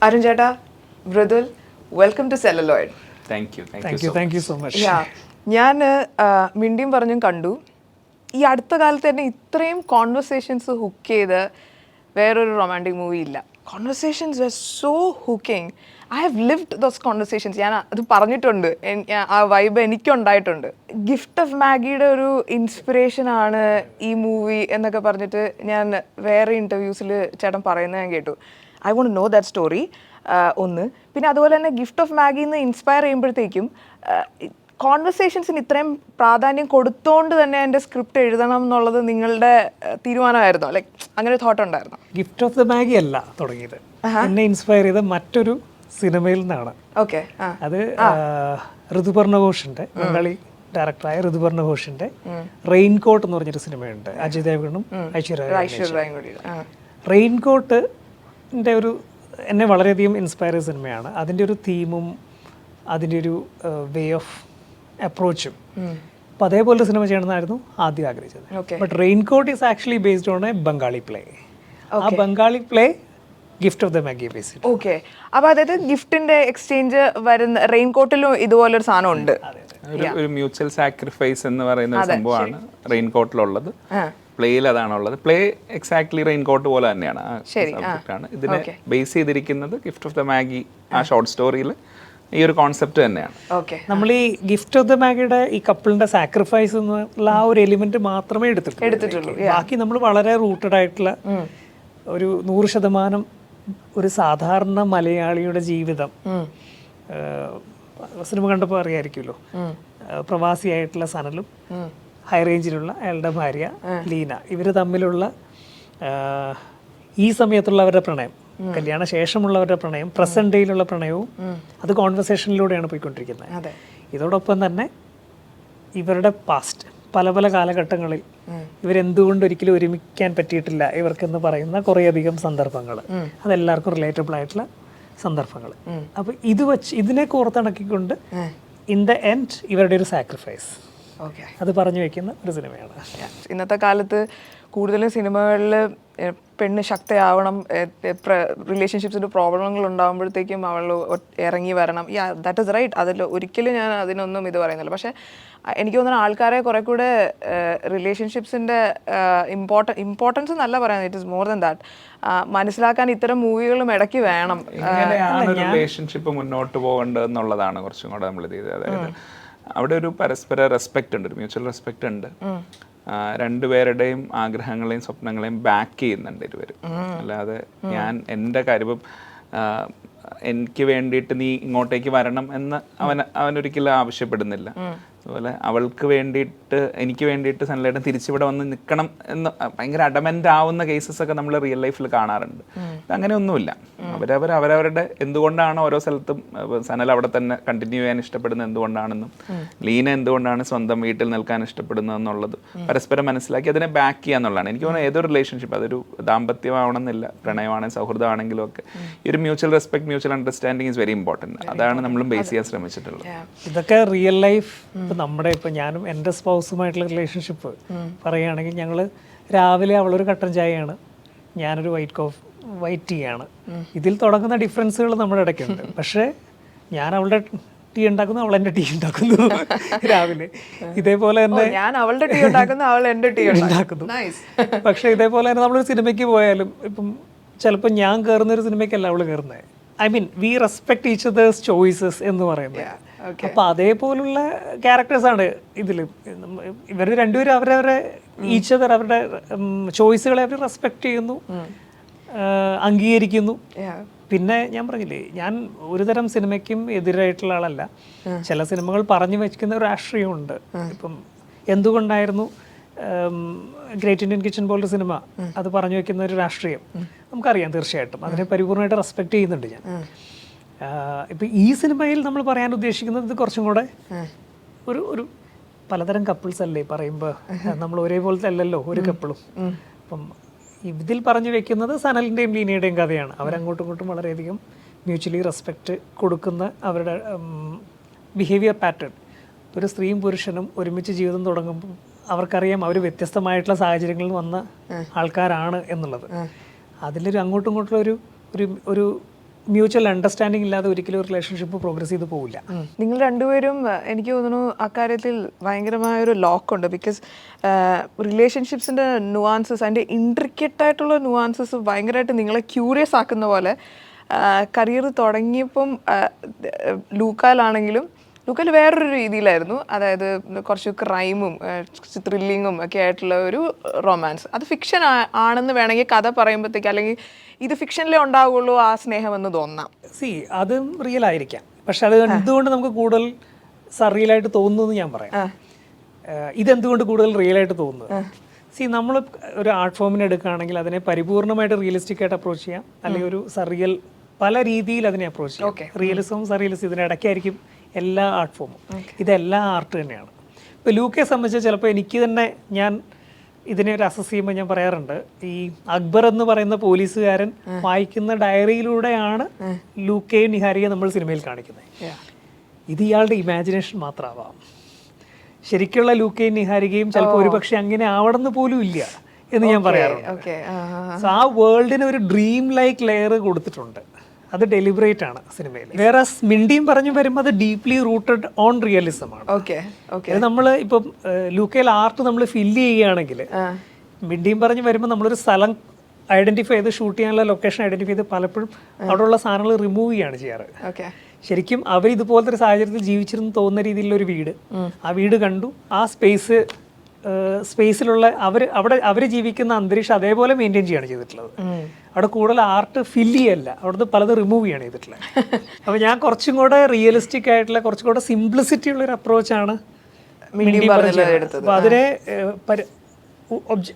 Arun Jeta, Mridul, welcome to Celluloid. Thank you so much. Yeah, ഞാൻ മിണ്ടിയും പറഞ്ഞും കണ്ടു. ഈ അടുത്ത കാലത്ത് തന്നെ ഇത്രയും കോൺവെർസേഷൻസ് ഹുക്ക് ചെയ്ത് വേറൊരു റൊമാൻറ്റിക് മൂവി ഇല്ല. Conversations were so hooking. I have lived those conversations. ഞാൻ അത് പറഞ്ഞിട്ടുണ്ട്, ആ വൈബ് എനിക്കുണ്ടായിട്ടുണ്ട്. ഗിഫ്റ്റ് ഓഫ് മാഗിയുടെ ഒരു ഇൻസ്പിറേഷനാണ് ഈ മൂവി എന്നൊക്കെ പറഞ്ഞിട്ട് ഞാൻ വേറെ ഇൻ്റർവ്യൂസിൽ ചേട്ടൻ പറയുന്നത് ഞാൻ കേട്ടു. I won't know that story. ഒന്ന്, പിന്നെ അതുപോലെ തന്നെ ഗിഫ്റ്റ് ഓഫ് മാഗിന്ന് ഇൻസ്പയർ ചെയ്യുമ്പോഴത്തേക്കും കോൺവെർസേഷൻസിന് ഇത്രയും പ്രാധാന്യം കൊടുത്തോണ്ട് തന്നെ എൻ്റെ സ്ക്രിപ്റ്റ് എഴുതണം എന്നുള്ളത് നിങ്ങളുടെ തീരുമാനമായിരുന്നോ? ലൈക്ക് അങ്ങനെ ഒരു തോട്ട് ഉണ്ടായിരുന്നോ? ഗിഫ്റ്റ് ഓഫ് ദ മാഗി അല്ല തുടങ്ങിയത്, എന്നെ ഇൻസ്പയർ ചെയ്ത മറ്റൊരു സിനിമയിൽ നിന്നാണ്. ഓക്കെ. അത് ഋതുപർണ ഘോഷിന്റെ, ബംഗാളി ഡയറക്ടറായ ഋതുപർണ ഘോഷിന്റെ റെയിൻകോട്ട് എന്ന് പറഞ്ഞൊരു സിനിമയുണ്ട്, അജയ് ദേവ്ഗണും ഐശ്വര്യ. റെയിൻകോട്ടിന്റെ ഒരു എന്നെ വളരെയധികം ഇൻസ്പയർ ചെയ്ത സിനിമയാണ്. അതിൻ്റെ ഒരു തീമും അതിൻ്റെ ഒരു വേ ഓഫ് അപ്രോച്ചും അപ്പം അതേപോലെ സിനിമ ചെയ്യണമെന്നായിരുന്നു ആദ്യം ആഗ്രഹിച്ചത്. But raincoat is actually based on a Bengali play. ആ Bengali play gift of the Magi based. Okay. അപ്പോൾ അതായത് ഗിഫ്റ്റിന്റെ എക്സ്ചേഞ്ച് വരുന്ന റെയിൻകോട്ടിലും ഇതുപോലൊരു സാധനം ഉണ്ട്. ഒരു മ്യൂച്വൽ സാക്രിഫൈസ് എന്ന് പറയുന്ന ഒരു സംഭവമാണ് റെയിൻകോട്ടിലുള്ളത്. പ്ലേയിൽ അതാണുള്ളത്. പ്ലേ എക്സാക്ട്ലി റെയിൻകോട്ട് പോലെ തന്നെയാണ്. സബ്ജക്റ്റാണ് ഇതിനെ ബേസ് ചെയ്തിരിക്കുന്നത്. ഗിഫ്റ്റ് ഓഫ് ദ മാഗി ആ ഷോർട്ട് സ്റ്റോറിയിൽ ഈ ഒരു കോൺസെപ്റ്റ് തന്നെയാണ്. നമ്മൾ ഈ ഗിഫ്റ്റ് ഓഫ് ദ മാഗിയുടെ ഈ കപ്പിളിന്റെ സാക്രിഫൈസ് എന്നുള്ള ആ ഒരു എലിമെന്റ് മാത്രമേ എടുത്തിട്ടുള്ളൂ. ബാക്കി നമ്മൾ വളരെ റൂട്ടഡ് ആയിട്ടുള്ള ഒരു 100% ഒരു സാധാരണ മലയാളിയുടെ ജീവിതം. സിനിമ കണ്ടപ്പോൾ അറിയായിരിക്കുമല്ലോ, പ്രവാസിയായിട്ടുള്ള സനലും ഹൈ റേഞ്ചിലുള്ള അയാളുടെ ഭാര്യ ലീന, ഇവർ തമ്മിലുള്ള ഈ സമയത്തുള്ള അവരുടെ പ്രണയം, കല്യാണ ശേഷമുള്ളവരുടെ പ്രണയം, പ്രസന്റ് ഡേയിലുള്ള പ്രണയവും അത് കോൺവെർസേഷനിലൂടെയാണ് പോയിക്കൊണ്ടിരിക്കുന്നത്. ഇതോടൊപ്പം തന്നെ ഇവരുടെ പാസ്റ്റ്, പല പല കാലഘട്ടങ്ങളിൽ ഇവരെന്തുകൊണ്ട് ഒരിക്കലും ഒരുമിക്കാൻ പറ്റിയിട്ടില്ല ഇവർക്കെന്ന് പറയുന്ന കുറേയധികം സന്ദർഭങ്ങൾ, അതെല്ലാവർക്കും റിലേറ്റബിൾ ആയിട്ടുള്ള സന്ദർഭങ്ങൾ. അപ്പോൾ ഇതിനെ കോർത്തിണക്കിക്കൊണ്ട് ഇൻ ദ എൻഡ് ഇവരുടെ ഒരു സാക്രിഫൈസ് അത് പറഞ്ഞു വെക്കുന്ന ഒരു സിനിമയാണ്. ഇന്നത്തെ കാലത്ത് കൂടുതലും സിനിമകളിൽ പെണ്ണ് ശക്തയാവണം, റിലേഷൻഷിപ്സിൻ്റെ പ്രോബ്ലങ്ങൾ ഉണ്ടാകുമ്പോഴത്തേക്കും അവൾ ഇറങ്ങി വരണം. That is right. അതിൽ ഒരിക്കലും ഞാൻ അതിനൊന്നും ഇത് പറയുന്നില്ല. പക്ഷേ എനിക്ക് തോന്നുന്ന ആൾക്കാരെ കുറെ കൂടെ റിലേഷൻഷിപ്സിൻ്റെ ഇമ്പോർട്ടൻസ് എന്നല്ല പറയുന്നത്, it is more than that, മനസ്സിലാക്കാൻ ഇത്തരം മൂവികളും ഇടയ്ക്ക് വേണം. റിലേഷൻഷിപ്പ് മുന്നോട്ട് പോകേണ്ടത് എന്നുള്ളതാണ് കുറച്ചും കൂടെ നമ്മൾ ഇത് ചെയ്തത്. അതായത് അവിടെ ഒരു പരസ്പര റെസ്പെക്റ്റ് ഉണ്ട്, ഒരു മ്യൂച്വൽ റെസ്പെക്റ്റ് ഉണ്ട്. രണ്ടുപേരുടെയും ആഗ്രഹങ്ങളെയും സ്വപ്നങ്ങളെയും ബാക്ക് ചെയ്യുന്നുണ്ട് ഇരുവരും. അല്ലാതെ ഞാൻ എൻ്റെ കാര്യം എനിക്ക് വേണ്ടിയിട്ട് നീ ഇങ്ങോട്ടേക്ക് വരണം എന്ന് അവനൊരിക്കലും ആവശ്യപ്പെടുന്നില്ല. അതുപോലെ അവൾക്ക് വേണ്ടിയിട്ട് എനിക്ക് വേണ്ടിയിട്ട് സനലേട്ടൻ തിരിച്ചിവിടെ വന്ന് നിൽക്കണം എന്ന് ഭയങ്കര അഡമൻ്റ് ആവുന്ന കേസസ് ഒക്കെ നമ്മൾ റിയൽ ലൈഫിൽ കാണാറുണ്ട്. അങ്ങനെയൊന്നുമില്ല. അവരവരുടെ എന്തുകൊണ്ടാണ് ഓരോ സ്ഥലത്തും സനൽ അവിടെ തന്നെ കണ്ടിന്യൂ ചെയ്യാൻ ഇഷ്ടപ്പെടുന്നത് എന്തുകൊണ്ടാണെന്നും ലീന എന്തുകൊണ്ടാണ് സ്വന്തം വീട്ടിൽ നിൽക്കാൻ ഇഷ്ടപ്പെടുന്നത് എന്നുള്ളത് പരസ്പരം മനസ്സിലാക്കി അതിനെ ബാക്ക് ചെയ്യുക എന്നുള്ളതാണ്. എനിക്ക് തോന്നുന്നു ഏതൊരു റിലേഷൻഷിപ്പ്, അതൊരു ദാമ്പത്യമാവണമെന്നില്ല, പ്രണയമാണെങ്കിൽ സൗഹൃദമാണെങ്കിലും ഒക്കെ, ഈ ഒരു mutual respect, mutual understanding is very important. അതാണ് നമ്മളും ബേസ് ചെയ്യാൻ ശ്രമിച്ചിട്ടുള്ളത്. ഇതൊക്കെ റിയൽ ലൈഫ്. നമ്മുടെ ഇപ്പം ഞാനും എൻ്റെ സ്പൗസുമായിട്ടുള്ള റിലേഷൻഷിപ്പ് പറയുകയാണെങ്കിൽ, ഞങ്ങൾ രാവിലെ അവളൊരു കട്ടൻ ചായയാണ്, ഞാനൊരു വൈറ്റ് ടീ ആണ്. ഇതിൽ തുടങ്ങുന്ന ഡിഫറൻസുകൾ നമ്മുടെ ഇടയ്ക്കുണ്ട്. പക്ഷേ ഞാൻ അവളുടെ ടീ ഉണ്ടാക്കുന്നു, അവൾ എൻ്റെ ടീ ഉണ്ടാക്കുന്നു രാവിലെ. ഇതേപോലെ തന്നെ ഞാൻ അവളുടെ ടീ ഉണ്ടാക്കുന്നു, അവൾ എൻ്റെ ടീ ഉണ്ടാക്കുന്നു. പക്ഷേ ഇതേപോലെ തന്നെ നമ്മളൊരു സിനിമയ്ക്ക് പോയാലും ഇപ്പം ചിലപ്പോൾ ഞാൻ കയറുന്നൊരു സിനിമയ്ക്കല്ല അവൾ കയറുന്നത്. I mean V respect each others choices എന്ന് പറയുന്നത്. അപ്പോൾ അതേപോലുള്ള ക്യാരക്ടേഴ്സാണ് ഇതിൽ. ഇവർ രണ്ടുപേരും അവരവരെ ഈച്ച് അതർ അവരുടെ ചോയ്സുകളെ അവർ റെസ്പെക്ട് ചെയ്യുന്നു, അംഗീകരിക്കുന്നു. പിന്നെ ഞാൻ പറഞ്ഞില്ലേ, ഞാൻ ഒരുതരം സിനിമയ്ക്കും എതിരായിട്ടുള്ള ആളല്ല. ചില സിനിമകൾ പറഞ്ഞു വയ്ക്കുന്ന ഒരു രാഷ്ട്രീയമുണ്ട്. ഇപ്പം എന്തുകൊണ്ടായിരുന്നു ഗ്രേറ്റ് ഇന്ത്യൻ കിച്ചൺ പോലൊരു സിനിമ അത് പറഞ്ഞു വയ്ക്കുന്ന ഒരു രാഷ്ട്രീയം നമുക്കറിയാം. തീർച്ചയായിട്ടും അതിനെ പരിപൂർണമായിട്ട് റെസ്പെക്ട് ചെയ്യുന്നുണ്ട് ഞാൻ. ഇപ്പം ഈ സിനിമയിൽ നമ്മൾ പറയാൻ ഉദ്ദേശിക്കുന്നത് ഇത് കുറച്ചും കൂടെ ഒരു പലതരം കപ്പിൾസ് അല്ലേ പറയുമ്പോൾ, നമ്മൾ ഒരേപോലത്തെ അല്ലല്ലോ ഒരു കപ്പിളും. അപ്പം ഇതിൽ പറഞ്ഞു വെക്കുന്നത് സനലിൻ്റെയും ലീനയുടെയും കഥയാണ്. അവരങ്ങോട്ടും ഇങ്ങോട്ടും വളരെയധികം മ്യൂച്വലി റെസ്പെക്റ്റ് കൊടുക്കുന്ന അവരുടെ ബിഹേവിയർ പാറ്റേൺ. ഒരു സ്ത്രീയും പുരുഷനും ഒരുമിച്ച് ജീവിതം തുടങ്ങുമ്പോൾ അവർക്കറിയാം അവർ വ്യത്യസ്തമായിട്ടുള്ള സാഹചര്യങ്ങളിൽ വന്ന ആൾക്കാരാണ് എന്നുള്ളത്. അതിലൊരു അങ്ങോട്ടും ഇങ്ങോട്ടുള്ള ഒരു മ്യൂച്വൽ അണ്ടർസ്റ്റാൻഡിംഗ് ഇല്ലാതെ ഒരിക്കലും റിലേഷൻഷിപ്പ് പ്രോഗ്രസ് ചെയ്ത് പോവില്ല. നിങ്ങൾ രണ്ടുപേരും എനിക്ക് തോന്നുന്നു അക്കാര്യത്തിൽ ഭയങ്കരമായൊരു ലോക്കുണ്ട്. ബിക്കോസ് റിലേഷൻഷിപ്സിൻ്റെ നുവാൻസസ്, അതിൻ്റെ ഇൻട്രിക്കറ്റ് ആയിട്ടുള്ള നുവാൻസസ് ഭയങ്കരമായിട്ട് നിങ്ങളെ ക്യൂരിയസ് ആക്കുന്ന പോലെ കരിയർ തുടങ്ങിയപ്പം ലൂക്കാലാണെങ്കിലും ലൂക്കൽ വേറൊരു രീതിയിലായിരുന്നു. അതായത് കുറച്ച് ക്രൈമും ത്രില്ലിങ്ങും ഒക്കെ ആയിട്ടുള്ള ഒരു റൊമാൻസ്. അത് ഫിക്ഷൻ ആണെന്ന് വേണമെങ്കിൽ കഥ പറയുമ്പോഴത്തേക്ക്, അല്ലെങ്കിൽ ഇത് ഫിക്ഷനിലേ ഉണ്ടാവുകയുള്ളൂ ആ സ്നേഹം എന്ന് തോന്നാം. അതും റിയൽ ആയിരിക്കാം, പക്ഷെ അത് എന്തുകൊണ്ട് നമുക്ക് കൂടുതൽ റിയലായിട്ട് തോന്നുന്നു ഞാൻ പറയാം. ഇതെന്തുകൊണ്ട് കൂടുതൽ റിയലായിട്ട് തോന്നുന്നത്? നമ്മൾ ഒരു ആർട്ട് ഫോമിനെ എടുക്കുകയാണെങ്കിൽ അതിനെ പരിപൂർണമായിട്ട് റിയലിസ്റ്റിക് ആയിട്ട് അപ്രോച്ച് ചെയ്യാം, അല്ലെങ്കിൽ ഒരു സറിയൽ പല രീതിയിൽ അതിനെ അപ്രോച്ച് ചെയ്യാം. റിയലിസവും സറിയലിസം ഇതിനിടയ്ക്കായിരിക്കും എല്ലാ ആർട്ട് ഫോമും. ഇതെല്ലാം ആർട്ട് തന്നെയാണ്. ഇപ്പോൾ ലൂക്കയെ സംബന്ധിച്ച് ചിലപ്പോൾ എനിക്ക് തന്നെ, ഞാൻ ഇതിനെ ഒരു അസസ് ചെയ്യുമ്പോൾ ഞാൻ പറയാറുണ്ട്, ഈ അക്ബർ എന്ന് പറയുന്ന പോലീസുകാരൻ വായിക്കുന്ന ഡയറിയിലൂടെയാണ് ലൂക്കയും നിഹാരികയും നമ്മൾ സിനിമയിൽ കാണിക്കുന്നത്. ഇത് ഇയാളുടെ ഇമാജിനേഷൻ മാത്രമാവാം. ശരിക്കുള്ള ലൂക്കയും നിഹാരികയും ചിലപ്പോൾ ഒരു പക്ഷെ അങ്ങനെ ആവണമെന്ന് പോലും ഇല്ല എന്ന് ഞാൻ പറയാറുണ്ട്. സോ ആ വേൾഡിന് ഒരു ഡ്രീം ലൈക്ക് ലെയർ കൊടുത്തിട്ടുണ്ട്. അത് ഡെലിബറേറ്റ് ആണ് സിനിമയിൽ. വേറെ മിണ്ടിയും പറഞ്ഞു വരുമ്പോൾ അത് ഡീപ്ലി റൂട്ടഡ് ഓൺ റിയലിസം ആണ്. അത് നമ്മൾ ഇപ്പം ലൂക്കയിൽ ആർട്ട് നമ്മൾ ഫില്ല് ചെയ്യുകയാണെങ്കിൽ, മിണ്ടിയും പറഞ്ഞു വരുമ്പോൾ നമ്മളൊരു സ്ഥലം ഐഡന്റിഫൈ ചെയ്ത് ഷൂട്ട് ചെയ്യാനുള്ള ലൊക്കേഷൻ ഐഡന്റിഫൈ ചെയ്ത് പലപ്പോഴും അവിടെയുള്ള സാധനങ്ങൾ റിമൂവ് ചെയ്യുകയാണ് ചെയ്യാറ്. ശരിക്കും അവർ ഇതുപോലത്തെ ഒരു സാഹചര്യത്തിൽ ജീവിച്ചിരുന്ന് തോന്നുന്ന രീതിയിലുള്ള ഒരു വീട്, ആ വീട് കണ്ടു, ആ സ്പേസിലുള്ള അവർ ജീവിക്കുന്ന അന്തരീക്ഷം അതേപോലെ മെയിൻറ്റെയിൻ ചെയ്യാണ് ചെയ്തിട്ടുള്ളത്. അവിടെ കൂടുതൽ ആർട്ട് ഫില്ല് ചെയ്യല്ല, അവിടുന്ന് പലത് റിമൂവ് ചെയ്യാണ് ചെയ്തിട്ടുള്ളത്. അപ്പോൾ ഞാൻ കുറച്ചും കൂടെ റിയലിസ്റ്റിക് ആയിട്ടുള്ള, കുറച്ചും കൂടെ സിംപ്ലിസിറ്റി ഉള്ളൊരു അപ്രോച്ചാണ് അപ്പോൾ അതിനെ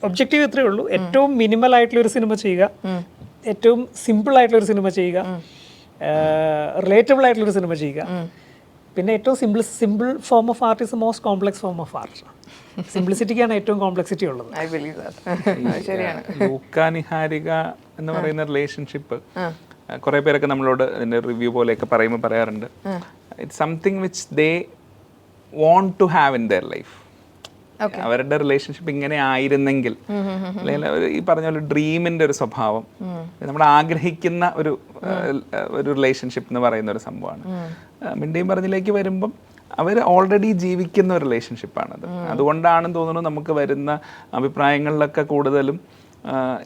ഒബ്ജക്റ്റീവ് ഇത്രയേ ഉള്ളൂ. ഏറ്റവും മിനിമൽ ആയിട്ടുള്ള ഒരു സിനിമ ചെയ്യുക, ഏറ്റവും സിമ്പിൾ ആയിട്ടുള്ള ഒരു സിനിമ ചെയ്യുക, റിലേറ്റബിൾ ആയിട്ടുള്ളൊരു സിനിമ ചെയ്യുക. പിന്നെ ഏറ്റവും simple form of art is most complex form of art. സിംപ്ലിസിറ്റിക്കാണ് ഏറ്റവും കോംപ്ലക്സിറ്റി ഉള്ളത്. ലൂക്ക നിഹാരിക എന്ന് പറയുന്ന റിലേഷൻഷിപ്പ് കുറെ പേരൊക്കെ നമ്മളോട് അതിന്റെ റിവ്യൂ പോലെയൊക്കെ പറയുമ്പോൾ പറയാറുണ്ട്, it's something which they want to have in their life. അവരുടെ റിലേഷൻഷിപ്പ് ഇങ്ങനെ ആയിരുന്നെങ്കിൽ, അല്ലെങ്കിൽ ഈ പറഞ്ഞ പോലെ ഡ്രീമിന്റെ ഒരു സ്വഭാവം, നമ്മൾ ആഗ്രഹിക്കുന്ന ഒരു റിലേഷൻഷിപ്പ് എന്ന് പറയുന്ന ഒരു സംഭവമാണ്. മിണ്ടിയും പറഞ്ഞിലേക്ക് വരുമ്പം അവർ ഓൾറെഡി ജീവിക്കുന്ന ഒരു റിലേഷൻഷിപ്പാണത്. അതുകൊണ്ടാണെന്ന് തോന്നുന്നു നമുക്ക് വരുന്ന അഭിപ്രായങ്ങളിലൊക്കെ കൂടുതലും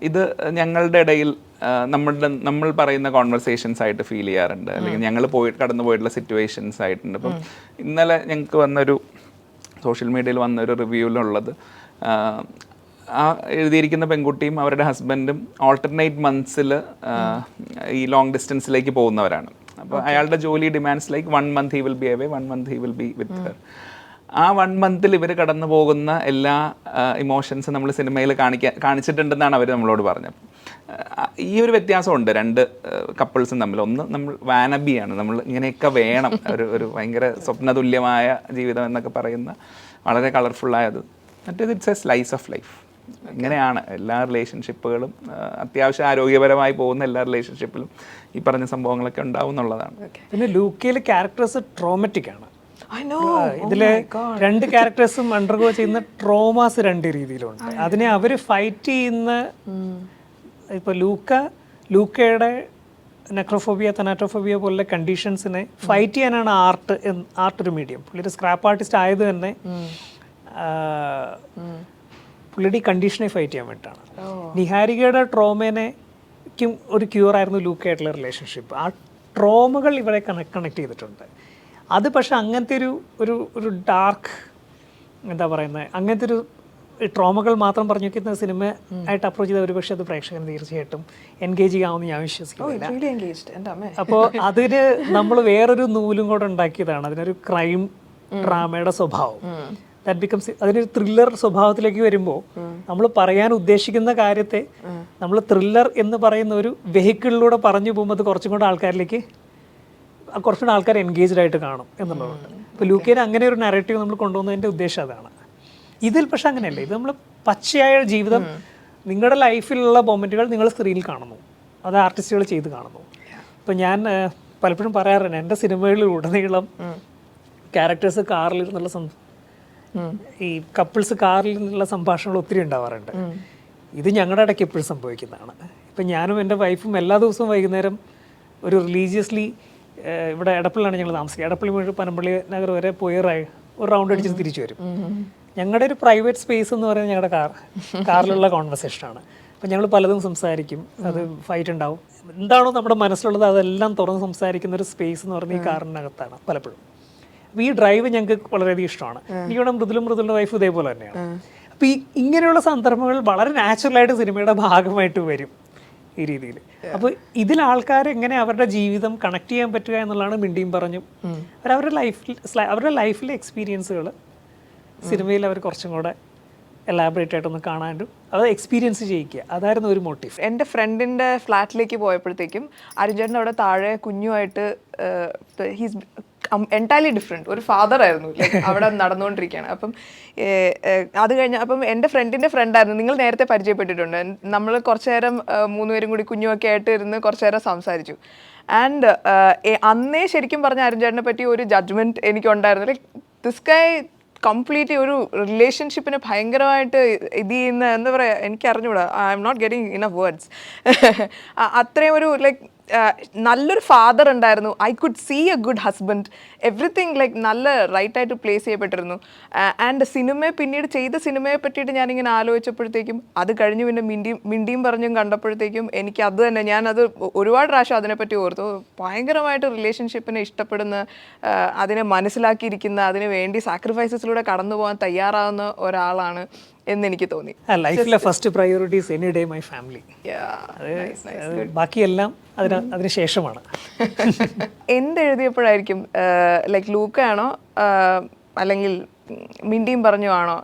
ഇത് ഞങ്ങളുടെ ഇടയിൽ നമ്മൾ പറയുന്ന കോൺവെർസേഷൻസ് ആയിട്ട് ഫീൽ ചെയ്യാറുണ്ട്, അല്ലെങ്കിൽ ഞങ്ങൾ കടന്നു പോയിട്ടുള്ള സിറ്റുവേഷൻസ് ആയിട്ടുണ്ട്. ഇപ്പം ഇന്നലെ ഞങ്ങൾക്ക് വന്നൊരു സോഷ്യൽ മീഡിയയിൽ വന്നൊരു റിവ്യൂവിലുള്ളത്, ആ എഴുതിയിരിക്കുന്ന പെൺകുട്ടിയും അവരുടെ ഹസ്ബൻഡും ഓൾട്ടർനേറ്റ് മന്ത്സിൽ ഈ ലോങ് ഡിസ്റ്റൻസിലേക്ക് പോകുന്നവരാണ്. അപ്പോൾ അയാളുടെ ജോലി demands like 1 month he will be away, 1 month he will be with her. ആ 1 month ഇവർ കടന്നു പോകുന്ന എല്ലാ ഇമോഷൻസും നമ്മൾ സിനിമയിൽ കാണിച്ചിട്ടുണ്ടെന്നാണ് അവർ നമ്മളോട് പറഞ്ഞത്. ഈ ഒരു വ്യത്യാസമുണ്ട് രണ്ട് കപ്പിൾസും തമ്മിൽ. ഒന്ന്, നമ്മൾ വാനബിയാണ്, നമ്മൾ ഇങ്ങനെയൊക്കെ വേണം, ഒരു ഭയങ്കര സ്വപ്നതുല്യമായ ജീവിതം എന്നൊക്കെ പറയുന്ന വളരെ കളർഫുള്ളായത്. മറ്റേത് it's A slice of life. ഇങ്ങനെയാണ് എല്ലാ റിലേഷൻഷിപ്പുകളും, അത്യാവശ്യം ആരോഗ്യപരമായി പോകുന്ന എല്ലാ റിലേഷൻഷിപ്പിലും ഈ പറഞ്ഞ സംഭവങ്ങളൊക്കെ ഉണ്ടാവും എന്നുള്ളതാണ്. പിന്നെ ലൂക്കയിലെ ക്യാരക്ടേഴ്സ് ട്രോമാറ്റിക് ആണ്. ഇതിലെ രണ്ട് ക്യാരക്ടേഴ്സും അണ്ടർഗോ ചെയ്യുന്ന ട്രോമാസ് രണ്ട് രീതിയിലുണ്ട്. അതിനെ അവർ ഫൈറ്റ് ചെയ്യുന്ന, ഇപ്പോൾ ലൂക്കയുടെ നെക്രോഫോബിയ, തനാറ്റോഫോബിയ പോലുള്ള കണ്ടീഷൻസിനെ ഫൈറ്റ് ചെയ്യാനാണ് ആർട്ട് ഒരു മീഡിയം. പുള്ളിയുടെ സ്ക്രാപ്പ് ആർട്ടിസ്റ്റ് ആയത് തന്നെ പുള്ളിയുടെ ഈ കണ്ടീഷനെ ഫൈറ്റ് ചെയ്യാൻ വേണ്ടിയിട്ടാണ്. നിഹാരികയുടെ ട്രോമേനെക്കും ഒരു ക്യൂറായിരുന്നു ലൂക്കയായിട്ടുള്ള റിലേഷൻഷിപ്പ്. ആ ട്രോമകൾ ഇവരെ കണക്ട് ചെയ്തിട്ടുണ്ട്. അത് പക്ഷെ അങ്ങനത്തെ ഒരു ഡാർക്ക്, എന്താ പറയുന്നത്, അങ്ങനത്തെ ഒരു ട്രോമകൾ മാത്രം പറഞ്ഞു വയ്ക്കുന്ന സിനിമ ആയിട്ട് അപ്രോച്ച് ചെയ്ത ഒരു പക്ഷേ അത് പ്രേക്ഷകൻ തീർച്ചയായിട്ടും എൻഗേജ് ചെയ്യാമെന്ന് ഞാൻ വിശ്വസിക്കുന്നില്ല. അപ്പോൾ അതിന് നമ്മൾ വേറൊരു നൂലും കൂടെ ഉണ്ടാക്കിയതാണ്. അതിനൊരു ക്രൈം ഡ്രാമയുടെ സ്വഭാവം. ദാറ്റ് ബിക്കംസ്, അതിനൊരു ത്രില്ലർ സ്വഭാവത്തിലേക്ക് വരുമ്പോൾ നമ്മൾ പറയാൻ ഉദ്ദേശിക്കുന്ന കാര്യത്തെ നമ്മൾ ത്രില്ലർ എന്ന് പറയുന്ന ഒരു വെഹിക്കിളിലൂടെ പറഞ്ഞു പോകുമ്പോൾ അത് കുറച്ചും കൂടെ കുറച്ചുകൂടെ ആൾക്കാർ എൻഗേജ്ഡ് ആയിട്ട് കാണും എന്നുള്ളതുകൊണ്ട്. ഇപ്പോൾ ലൂക്കേനെ അങ്ങനെ ഒരു നറേറ്റീവ് നമ്മൾ കൊണ്ടുവന്നതിൻ്റെ ഉദ്ദേശം അതാണ്. ഇതിൽ പക്ഷെ അങ്ങനെയല്ല. ഇത് നമ്മൾ പച്ചയായ ജീവിതം, നിങ്ങളുടെ ലൈഫിലുള്ള മൊമെൻറ്റുകൾ നിങ്ങൾ സ്ക്രീനിൽ കാണുന്നു, അത് ആർട്ടിസ്റ്റുകൾ ചെയ്ത് കാണുന്നു. ഇപ്പം ഞാൻ പലപ്പോഴും പറയാറുണ്ട്, എൻ്റെ സിനിമകളിൽ ഉടനീളം ക്യാരക്ടേഴ്സ് കാറിലിരുന്നുള്ള ഈ കപ്പിൾസ് കാറിൽ നിന്നുള്ള സംഭാഷണങ്ങൾ ഒത്തിരി ഉണ്ടാവാറുണ്ട്. ഇത് ഞങ്ങളുടെ ഇടയ്ക്ക് എപ്പോഴും സംഭവിക്കുന്നതാണ്. ഇപ്പം ഞാനും എൻ്റെ വൈഫും എല്ലാ ദിവസവും വൈകുന്നേരം ഒരു റിലീജിയസ്ലി ഇവിടെ എടപ്പള്ളിലാണ് ഞങ്ങൾ താമസിക്കുക. എടപ്പള്ളി മുതൽ പനമ്പള്ളി നഗർ വരെ പോയി ഒരു റൗണ്ട് അടിച്ചിട്ട് തിരിച്ചു വരും. ഞങ്ങളുടെ ഒരു പ്രൈവറ്റ് സ്പേസ് എന്ന് പറയുന്നത് ഞങ്ങളുടെ കാറിലുള്ള കോൺവെർസേഷനാണ്. അപ്പം ഞങ്ങൾ പലതും സംസാരിക്കും, അത് ഫൈറ്റ് ഉണ്ടാവും. എന്താണോ നമ്മുടെ മനസ്സിലുള്ളത് അതെല്ലാം തുറന്ന് സംസാരിക്കുന്ന ഒരു സ്പേസ് എന്ന് പറയുന്നത് ഈ കാറിനകത്താണ് പലപ്പോഴും. അപ്പോൾ ഈ ഡ്രൈവ് ഞങ്ങൾക്ക് വളരെയധികം ഇഷ്ടമാണ്. എനിക്കിവിടെ മൃദുലിൻ്റെ വൈഫ് ഇതേപോലെ തന്നെയാണ്. അപ്പോൾ ഇങ്ങനെയുള്ള സന്ദർഭങ്ങൾ വളരെ നാച്ചുറലായിട്ട് സിനിമയുടെ ഭാഗമായിട്ട് വരും ഈ രീതിയിൽ. അപ്പോൾ ഇതിൽ ആൾക്കാർ എങ്ങനെ അവരുടെ ജീവിതം കണക്ട് ചെയ്യാൻ പറ്റുക എന്നുള്ളതാണ് മിണ്ടിയും പറഞ്ഞും. അവരുടെ ലൈഫിലെ എക്സ്പീരിയൻസുകൾ സിനിമയിൽ അവർ കുറച്ചും കൂടെ എലാബറേറ്റ് ആയിട്ടൊന്ന് കാണാനും അത് എക്സ്പീരിയൻസ് ചെയ്യിക്കുക, അതായിരുന്നു ഒരു മോട്ടീവ്. എൻ്റെ ഫ്രണ്ടിൻ്റെ ഫ്ലാറ്റിലേക്ക് പോയപ്പോഴത്തേക്കും അരുൺചേട്ടൻ അവിടെ താഴെ കുഞ്ഞുമായിട്ട് ഹീസ് എൻറ്റയർലി ഡിഫറെൻറ്റ് ഒരു ഫാദർ ആയിരുന്നു, ലൈക്ക് അവിടെ നടന്നുകൊണ്ടിരിക്കുകയാണ്. അപ്പം അത് കഴിഞ്ഞ് അപ്പം എൻ്റെ ഫ്രണ്ടിൻ്റെ ഫ്രണ്ടായിരുന്നു, നിങ്ങൾ നേരത്തെ പരിചയപ്പെട്ടിട്ടുണ്ട്. നമ്മൾ കുറച്ച് നേരം 3 പേരും കൂടി കുഞ്ഞുമൊക്കെ ആയിട്ട് ഇരുന്ന് കുറച്ച് നേരം സംസാരിച്ചു. ആൻഡ് അന്നേ ശരിക്കും പറഞ്ഞ അരുൺചേട്ടനെ പറ്റി ഒരു ജഡ്ജ്മെൻറ്റ് എനിക്കുണ്ടായിരുന്നു. ലൈക്ക് ദിസ് ഗൈ കംപ്ലീറ്റ്ലി ഒരു റിലേഷൻഷിപ്പിനെ ഭയങ്കരമായിട്ട് ഇത് ചെയ്യുന്ന എന്താ പറയുക, എനിക്ക് അറിഞ്ഞൂടാ, I am not getting enough words. അത്രയും ഒരു ലൈക്ക് നല്ലൊരു ഫാദർ ഉണ്ടായിരുന്നു. I could see a good husband, everything like നല്ല റൈറ്റായിട്ട് പ്ലേസ് ചെയ്യപ്പെട്ടിരുന്നു. ആൻഡ് പിന്നീട് ചെയ്ത സിനിമയെ പറ്റിയിട്ട് ഞാനിങ്ങനെ ആലോചിച്ചപ്പോഴത്തേക്കും അത് കഴിഞ്ഞ് പിന്നെ മിണ്ടിയും പറഞ്ഞും കണ്ടപ്പോഴത്തേക്കും എനിക്ക് അത് തന്നെ, ഞാനത് ഒരുപാട് പ്രാവശ്യം അതിനെപ്പറ്റി ഓർത്തു. ഭയങ്കരമായിട്ട് റിലേഷൻഷിപ്പിനെ ഇഷ്ടപ്പെടുന്ന, അതിനെ മനസ്സിലാക്കിയിരിക്കുന്ന, അതിന് വേണ്ടി സാക്രിഫൈസസിലൂടെ കടന്നു പോകാൻ തയ്യാറാവുന്ന ഒരാളാണ് എന്നെനിക്ക് തോന്നി. ലൈഫിലെ first priorities any day my family. ബാക്കിയെല്ലാം അതിന് ശേഷമാണ്. എന്തെഴുതിയപ്പോഴായിരിക്കും ലൈക്ക് ലൂക്കയാണോ അല്ലെങ്കിൽ മിണ്ടിയും പറഞ്ഞു ആണോ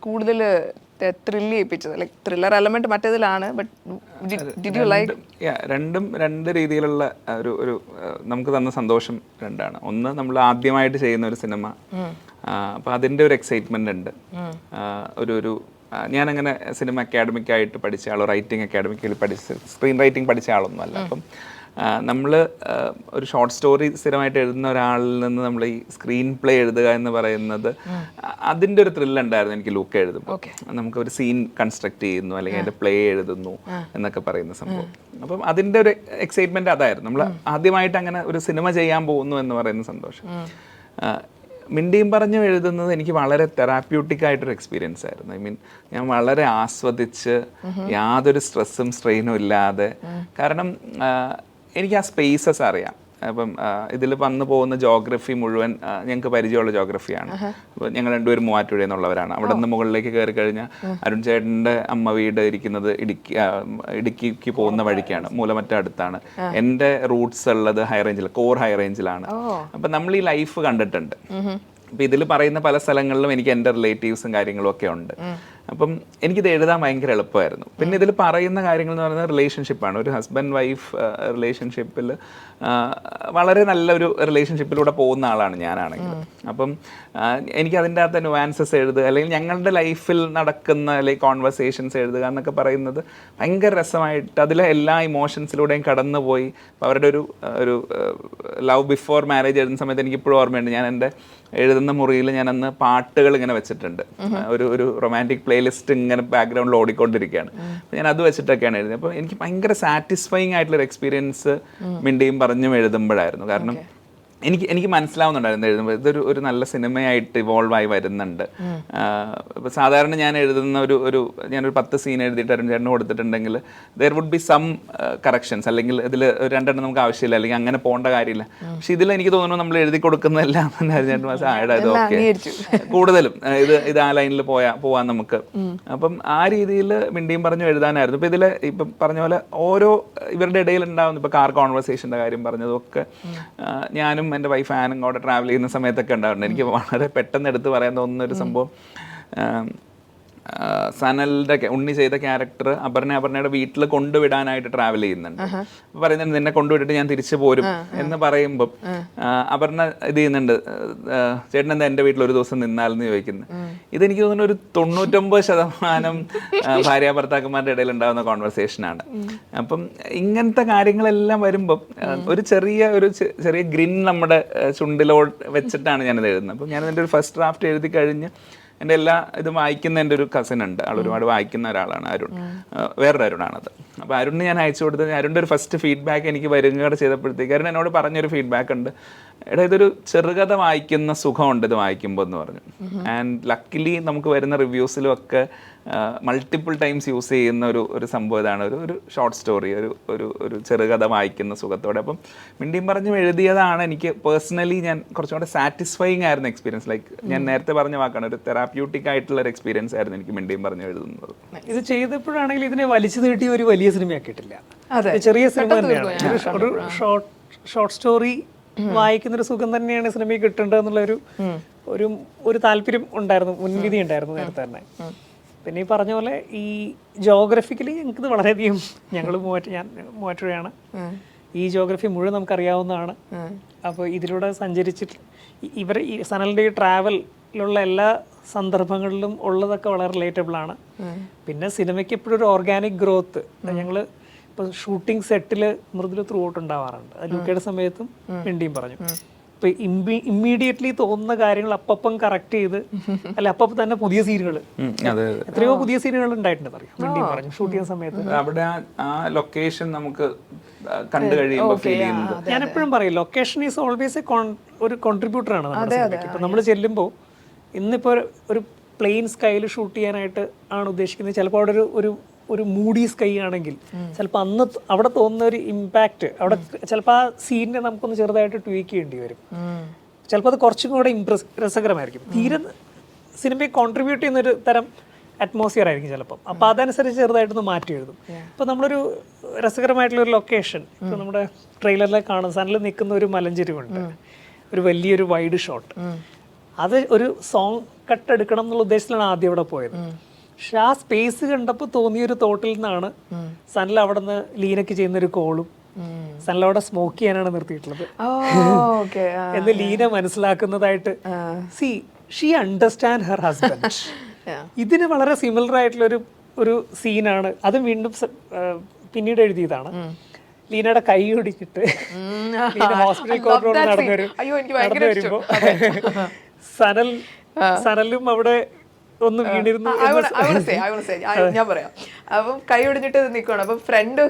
കൂടുതൽ ത്രില്ല് ചെയ്യിപ്പിച്ചത്? ലൈക്ക് ത്രില്ലർ എലമെന്റ് മറ്റേതിലാണ്, ബട്ട് ഡിഡ് യു ലൈക്ക്? രണ്ടും രണ്ട് രീതിയിലുള്ള ഒരു നമുക്ക് തന്ന സന്തോഷം രണ്ടാണ്. ഒന്ന്, നമ്മൾ ആദ്യമായിട്ട് ചെയ്യുന്ന ഒരു സിനിമ, അപ്പോൾ അതിൻ്റെ ഒരു എക്സൈറ്റ്മെന്റ് ഉണ്ട്. ഒരു ഞാനങ്ങനെ സിനിമ അക്കാഡമിക്കായിട്ട് പഠിച്ച ആളോ റൈറ്റിംഗ് അക്കാഡമിക്കൽ സ്ക്രീൻ റൈറ്റിംഗ് പഠിച്ച ആളൊന്നും അല്ല. അപ്പം നമ്മൾ ഒരു ഷോർട്ട് സ്റ്റോറി സ്ഥിരമായിട്ട് എഴുതുന്ന ഒരാളിൽ നിന്ന് നമ്മൾ ഈ സ്ക്രീൻ പ്ലേ എഴുതുക എന്ന് പറയുന്നത് അതിൻ്റെ ഒരു ത്രില്ല് ഉണ്ടായിരുന്നു എനിക്ക് ലൂക്ക എഴുതുമ്പോൾ. നമുക്ക് ഒരു സീൻ കൺസ്ട്രക്ട് ചെയ്യുന്നു അല്ലെങ്കിൽ അതിൻ്റെ പ്ലേ എഴുതുന്നു എന്നൊക്കെ പറയുന്ന സംഭവം. അപ്പം അതിൻ്റെ ഒരു എക്സൈറ്റ്മെൻറ്റ് അതായിരുന്നു. നമ്മൾ ആദ്യമായിട്ട് അങ്ങനെ ഒരു സിനിമ ചെയ്യാൻ പോകുന്നു എന്ന് പറയുന്ന സന്തോഷം. മിണ്ടിയും പറഞ്ഞു എഴുതുന്നത് എനിക്ക് വളരെ തെറാപ്യൂട്ടിക് ആയിട്ടൊരു എക്സ്പീരിയൻസ് ആയിരുന്നു. ഐ മീൻ, ഞാൻ വളരെ ആസ്വദിച്ച് യാതൊരു സ്ട്രെസ്സും സ്ട്രെയിനും ഇല്ലാതെ, കാരണം എനിക്ക് ആ സ്പേസസ് അറിയാം. അപ്പം ഇതിൽ വന്നു പോകുന്ന ജോഗ്രഫി മുഴുവൻ ഞങ്ങൾക്ക് പരിചയമുള്ള ജോഗ്രഫിയാണ്. അപ്പോൾ ഞങ്ങൾ രണ്ടുപേരും മൂവാറ്റുപുഴയിൽ നിന്നുള്ളവരാണ്. അവിടെ നിന്ന് മുകളിലേക്ക് കയറി കഴിഞ്ഞാൽ അരുൺ ചേട്ടൻ്റെ അമ്മ വീട് ഇരിക്കുന്നത് ഇടുക്കിക്ക് പോകുന്ന വഴിക്കാണ്, മൂലമറ്റ അടുത്താണ്. എൻ്റെ റൂട്ട്സ് ഉള്ളത് ഹൈ റേഞ്ചിൽ, കോർ ഹൈ റേഞ്ചിലാണ്. അപ്പം നമ്മൾ ഈ ലൈഫ് കണ്ടിട്ടുണ്ട്. അപ്പം ഇതിൽ പറയുന്ന പല സ്ഥലങ്ങളിലും എനിക്ക് എൻ്റെ റിലേറ്റീവ്സും കാര്യങ്ങളും ഒക്കെ ഉണ്ട്. അപ്പം എനിക്കിത് എഴുതാൻ ഭയങ്കര എളുപ്പമായിരുന്നു. പിന്നെ ഇതിൽ പറയുന്ന കാര്യങ്ങൾ എന്ന് പറയുന്നത് റിലേഷൻഷിപ്പാണ്. ഒരു ഹസ്ബൻഡ് വൈഫ് റിലേഷൻഷിപ്പിൽ വളരെ നല്ലൊരു റിലേഷൻഷിപ്പിലൂടെ പോകുന്ന ആളാണ് ഞാനാണെങ്കിൽ. അപ്പം എനിക്ക് അതിൻ്റെ അകത്ത് നുവാൻസസ് എഴുതുക, അല്ലെങ്കിൽ ഞങ്ങളുടെ ലൈഫിൽ നടക്കുന്ന അല്ലെങ്കിൽ കോൺവെർസേഷൻസ് എഴുതുക എന്നൊക്കെ പറയുന്നത് ഭയങ്കര രസമായിട്ട് അതിലെ എല്ലാ ഇമോഷൻസിലൂടെയും കടന്നു പോയി. അവരുടെ ഒരു ലവ് ബിഫോർ മാരേജ് എഴുതുന്ന സമയത്ത് എനിക്കിപ്പോഴും ഓർമ്മയുണ്ട്. ഞാൻ എൻ്റെ എഴുതുന്ന മുറിയിൽ ഞാനന്ന് പാട്ടുകൾ ഇങ്ങനെ വെച്ചിട്ടുണ്ട്. ഒരു റൊമാൻറ്റിക് പ്ലേലിസ്റ്റ് ഇങ്ങനെ ബാക്ക്ഗ്രൗണ്ടിൽ ഓടിക്കൊണ്ടിരിക്കുകയാണ്. ഞാൻ അത് വെച്ചിട്ടൊക്കെയാണ് എഴുതുന്നത്. അപ്പോൾ എനിക്ക് ഭയങ്കര സാറ്റിസ്ഫൈങ് ആയിട്ടുള്ളൊരു എക്സ്പീരിയൻസ് മിണ്ടിയും പറഞ്ഞും എഴുതുമ്പോഴായിരുന്നു. കാരണം എനിക്ക് മനസ്സിലാവുന്നുണ്ടായിരുന്നു എഴുതുമ്പോൾ ഇതൊരു നല്ല സിനിമയായിട്ട് ഇവോൾവ് ആയി വരുന്നുണ്ട്. ഇപ്പോൾ സാധാരണ ഞാൻ എഴുതുന്ന ഞാനൊരു 10 സീൻ എഴുതിയിട്ട് അരുൺ ചേട്ടന് കൊടുത്തിട്ടുണ്ടെങ്കിൽ there would be some corrections, അല്ലെങ്കിൽ ഇതിൽ 2 നമുക്ക് ആവശ്യമില്ല, അല്ലെങ്കിൽ അങ്ങനെ പോകേണ്ട കാര്യമില്ല. പക്ഷെ ഇതിൽ എനിക്ക് തോന്നുന്നു നമ്മൾ എഴുതി കൊടുക്കുന്നതെല്ലാം തന്നെ അരുൺ ചേട്ടൻ ഇത് ഓക്കെ, കൂടുതലും ഇത് ആ ലൈനിൽ പോവാൻ നമുക്ക്. അപ്പം ആ രീതിയിൽ മിണ്ടിയും പറഞ്ഞു എഴുതാനായിരുന്നു. ഇപ്പം ഇപ്പം പറഞ്ഞ പോലെ ഓരോ ഇവരുടെ ഇടയിൽ ഉണ്ടാവുന്ന, ഇപ്പോൾ കാർ കോൺവെർസേഷൻ്റെ കാര്യം പറഞ്ഞതൊക്കെ ഞാനും എൻ്റെ വൈഫ് ആനും കൂടെ ട്രാവൽ ചെയ്യുന്ന സമയത്തൊക്കെ ഉണ്ടാവുന്നുണ്ട്. എനിക്ക് വളരെ പെട്ടെന്ന് എടുത്ത് പറയാൻ തോന്നുന്ന ഒരു സംഭവം, സനലിൻ്റെ ഉണ്ണി ചെയ്ത ക്യാരക്ടർ അപർണയുടെ വീട്ടിൽ കൊണ്ടുവിടാനായിട്ട് ട്രാവൽ ചെയ്യുന്നുണ്ട്. അപ്പോൾ പറയുന്നത് നിന്നെ കൊണ്ടുവിട്ടിട്ട് ഞാൻ തിരിച്ചു പോരും എന്ന് പറയുമ്പം അപർണ ഇത് ചെയ്യുന്നുണ്ട്, ചേട്ടൻ എന്താ എൻ്റെ വീട്ടിൽ ഒരു ദിവസം നിന്നാലെന്ന് ചോദിക്കുന്നത്. ഇതെനിക്ക് തോന്നുന്നു ഒരു 99% ഭാര്യ ഭർത്താക്കന്മാരുടെ ഇടയിൽ ഉണ്ടാകുന്ന കോൺവെർസേഷനാണ്. അപ്പം ഇങ്ങനത്തെ കാര്യങ്ങളെല്ലാം വരുമ്പം ഒരു ചെറിയ ഗ്രിൻ നമ്മുടെ ചുണ്ടിലോട് വെച്ചിട്ടാണ് ഞാനിത് എഴുതുന്നത്. അപ്പം ഞാനതിൻ്റെ ഒരു ഫസ്റ്റ് ഡ്രാഫ്റ്റ് എഴുതി കഴിഞ്ഞ് എൻ്റെ എല്ലാ ഇതും വായിക്കുന്ന എൻ്റെ ഒരു കസിൻ ഉണ്ട്, ആൾ ഒരുപാട് വായിക്കുന്ന ഒരാളാണ് അരുൺ, വേറൊരു അരുണാണത്. അപ്പോൾ അരുണിന് ഞാൻ അയച്ചു കൊടുത്തത്, അരുണിൻ്റെ ഒരു ഫസ്റ്റ് ഫീഡ്ബാക്ക് എനിക്ക് വരുകയും ചെയ്തപ്പോഴത്തേക്ക് അരുൺ എന്നോട് പറഞ്ഞൊരു ഫീഡ്ബാക്ക് ഉണ്ട്, എടാ ഇതൊരു ചെറുകഥ വായിക്കുന്ന സുഖമുണ്ട് ഇത് വായിക്കുമ്പോൾ എന്ന് പറഞ്ഞു. ആൻഡ് ലക്കിലി നമുക്ക് വരുന്ന റിവ്യൂസിലും ഒക്കെ മൾട്ടിപ്പിൾ ടൈംസ് യൂസ് ചെയ്യുന്ന ഒരു സംഭവം ഇതാണ്, ഒരു ഷോർട്ട് സ്റ്റോറി, ഒരു ചെറുകഥ വായിക്കുന്ന സുഖത്തോടെ. അപ്പം മിണ്ടിയും പറഞ്ഞും എഴുതിയതാണ് എനിക്ക് പേഴ്സണലി ഞാൻ കുറച്ചും കൂടെ സാറ്റിസ്ഫൈങ് ആയിരുന്നു എക്സ്പീരിയൻസ്. ലൈക്ക് ഞാൻ നേരത്തെ പറഞ്ഞ വാക്കാണ്, ഒരു തെറാപ്യൂട്ടിക് ആയിട്ടുള്ള ഒരു എക്സ്പീരിയൻസ് ആയിരുന്നു എനിക്ക് മിണ്ടിയും പറഞ്ഞു എഴുതുന്നത്. ഇത് ചെയ്തപ്പോഴാണെങ്കിൽ ഇതിനെ വലിച്ചു നീട്ടിയ ഒരു വലിയ സിനിമയാക്കിയിട്ടില്ല, ചെറിയ സിനിമ തന്നെയാണ്. ഒരു ഷോർട്ട് സ്റ്റോറി വായിക്കുന്ന ഒരു സുഖം തന്നെയാണ് സിനിമയിൽ കിട്ടേണ്ടതെന്നുള്ള ഒരു താല്പര്യം ഉണ്ടായിരുന്നു, മുൻവിധി ഉണ്ടായിരുന്നു നേരത്തെ തന്നെ. പിന്നെ ഈ പറഞ്ഞ പോലെ ഈ ജോഗ്രഫിക്കലി ഞങ്ങൾക്കിത് വളരെയധികം, ഞാൻ മൂവാറ്റുപുഴയാണ്, ഈ ജോഗ്രഫി മുഴുവൻ നമുക്കറിയാവുന്നതാണ്. അപ്പോൾ ഇതിലൂടെ സഞ്ചരിച്ചിട്ട് ഈ സനലിൻ്റെ ഈ ട്രാവലിലുള്ള എല്ലാ സന്ദർഭങ്ങളിലും ഉള്ളതൊക്കെ വളരെ റിലേറ്റബിൾ ആണ്. പിന്നെ സിനിമയ്ക്ക് എപ്പോഴും ഒരു ഓർഗാനിക് ഗ്രോത്ത്, ഞങ്ങൾ ഇപ്പോൾ ഷൂട്ടിംഗ് സെറ്റിൽ മൃദുല ത്രൂ ഔട്ട് ഉണ്ടാവാറുണ്ട്. അത് ലൂക്കയുടെ സമയത്തും മിണ്ടിയും പറഞ്ഞു, ഇപ്പൊ ഇമ്മീഡിയറ്റ്ലി തോന്നുന്ന കാര്യങ്ങൾ അപ്പം കറക്റ്റ് ചെയ്ത് അല്ല അപ്പം തന്നെ പുതിയ സീനുകൾ, എത്രയോ പുതിയ സീനുകൾ ഉണ്ടായിട്ടുണ്ട് അറിയാം മിണ്ടിയും പറഞ്ഞു ഷൂട്ട് ചെയ്യുന്ന സമയത്ത്. അവിടെ ആ ലൊക്കേഷൻ നമുക്ക് കണ്ടു കഴിയുമ്പോൾ ഫീൽ ചെയ്യുന്നത്, ഞാൻ എപ്പോഴും പറയും ലൊക്കേഷൻ ഈസ് ഓൾവേസ് ഒരു കോൺട്രിബ്യൂട്ടർ ആണ് നമ്മുടെ സിനിമയ്ക്ക്. ഇപ്പൊ നമ്മൾ ചെല്ലുമ്പോൾ ഇന്നിപ്പോ ഒരു പ്ലെയിൻ സ്കൈയിൽ ഷൂട്ട് ചെയ്യാനായിട്ട് ആണ് ഉദ്ദേശിക്കുന്നത്, ചിലപ്പോൾ അവിടെ ഒരു മൂഡി സ്കൈ ആണെങ്കിൽ ചിലപ്പോൾ അന്ന് അവിടെ തോന്നുന്ന ഒരു ഇമ്പാക്റ്റ് അവിടെ ചിലപ്പോൾ ആ സീനിനെ നമുക്കൊന്ന് ചെറുതായിട്ട് ട്വീക്ക് ചെയ്യേണ്ടി വരും. ചിലപ്പോൾ അത് കുറച്ചും കൂടെ രസകരമായിരിക്കും, തീരെ സിനിമയെ കോൺട്രിബ്യൂട്ട് ചെയ്യുന്ന ഒരു തരം അറ്റ്മോസ്ഫിയർ ആയിരിക്കും ചിലപ്പം. അപ്പോൾ അതനുസരിച്ച് ചെറുതായിട്ടൊന്ന് മാറ്റി എഴുതും. ഇപ്പോൾ നമ്മളൊരു രസകരമായിട്ടുള്ള ഒരു ലൊക്കേഷൻ, ഇപ്പോൾ നമ്മുടെ ട്രെയിലറിലെ കാണുന്ന സനലിൽ നിൽക്കുന്ന ഒരു മലഞ്ചെരിവുണ്ട്, ഒരു വലിയൊരു വൈഡ് ഷോട്ട്, അത് ഒരു സോങ് കട്ട് എടുക്കണം എന്നുള്ള ഉദ്ദേശത്തിലാണ് ആദ്യം അവിടെ പോയത്. പക്ഷെ ആ സ്പേസ് കണ്ടപ്പോൾ തോന്നിയൊരു തോട്ടിൽ നിന്നാണ് സനൽ അവിടെ നിന്ന് ലീനയ്ക്ക് ചെയ്യുന്നൊരു കോളും സനൽ അവിടെ സ്മോക്ക് ചെയ്യാനാണ് നിർത്തിയിട്ടുള്ളത് എന്ന് ലീന മനസ്സിലാക്കുന്നതായിട്ട്. See she understand her husband. ഇതിന് വളരെ സിമിലർ ആയിട്ടുള്ള ഒരു സീനാണ് അത്. വീണ്ടും പിന്നീട് എഴുതിയതാണ്. ലീനയുടെ കൈ ഒടിച്ചിട്ട് ലീന ഹോസ്പിറ്റൽ കോർട്ടിലൂടെ നടന്നു വരുമ്പോ സനലും അവിടെ ഒന്ന് വീണിരുന്നു. ഞാൻ പറയാം. അപ്പം കൈ ഒടിഞ്ഞിട്ട് നിൽക്കണം. അപ്പം ഫ്രണ്ട്